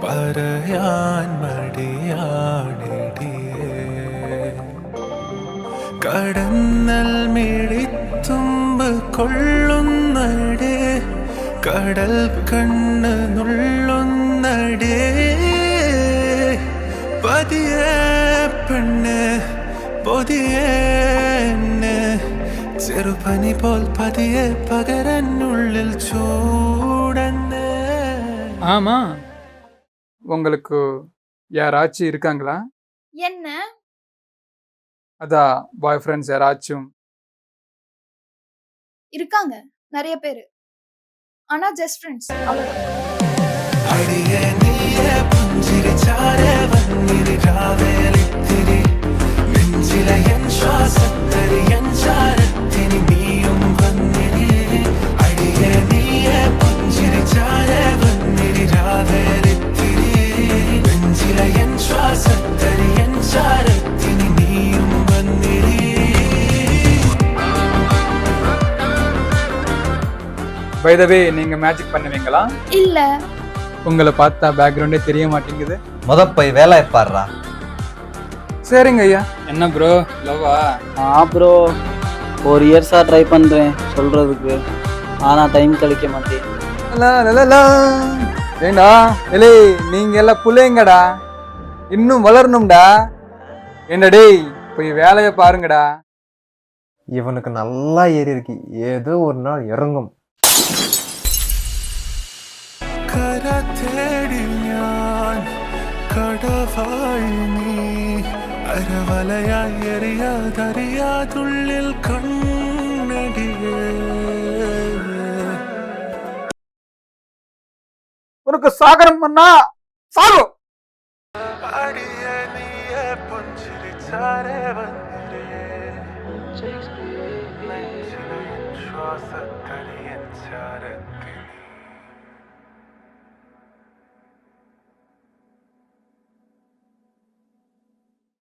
പറയാൻ മടിയാണിടിയേ കടന്നൽ മിഴിത്തുമ്പ് കൊള്ളുന്നടേ കടൽ കണ്ണ് നുള്ളുന്നടേ പതിയെ പെണ്ണ് പൊതിയെ ചെറുപനി പോൽ പതിയെ പകരനുള്ളിൽ ചൂടന്ന്. ஆமா, உங்களுக்கு யாராச்சும் இருக்காங்களா? என்ன? அதான் பாய் ஃப்ரெண்ட்ஸ் யாராச்சும்? இருக்காங்க நிறைய பேரு. ஆனா ஜஸ்ட் ஃப்ரெண்ட்ஸ் அவ்வளவுதான். അടിയെ നീയെ പുഞ്ചിരിച്ചാരെ വന്നിരിക്കാവേലിത്തിരി നെഞ്ചിലെ എൻ ശ്വാസത്തരി എൻ ചാരത്തിനി നീയും വന്നിരി അടിയെ നീയെ പുഞ്ചിരിച്ചാരെ വന്നിരിക്കാവേലിത്തിരി നെഞ്ചിലെ എൻ ശ്വാസത്തരി എൻ ചാരത്തിനി നീയും വന്നിരി. பை த வே, நீங்க மேஜிக் பண்ணுவீங்களா? இல்ல. உங்களை பார்த்தா பேக்ரவுண்டே தெரிய மாட்டேங்குது. போய் வேலையை பாடுறா. சரிங்க ஐயா. என்ன ப்ரோ, லவ்வா? ப்ரோ 4 இயர்ஸாக ட்ரை பண்ணுறேன் சொல்கிறதுக்கு, ஆனால் டைம் கிடைக்க மாட்டேன். ஏண்டா எலே, நீங்கள் எல்லாம் பிள்ளைங்கடா, இன்னும் வளரணும்டா. என்ன டேய், போய் வேலையை பாருங்கடா. இவனுக்கு நல்லா ஏறி இருக்கு, ஏதோ ஒரு நாள் இறங்கும். കര തേടി ഞാൻ കടവായി നീ അരവലയായി എറിയാതറിയാതുള്ളിൽ കണ്ണടിയേ. உனக்கு சாகரம் பண்ணா சாகும். അടിയെ നീയെ പുഞ്ചിരിച്ചാരെ വന്നിരേ നെഞ്ചിലെ ശ്വാസത്തടി എൻ ചാരത്തിൽ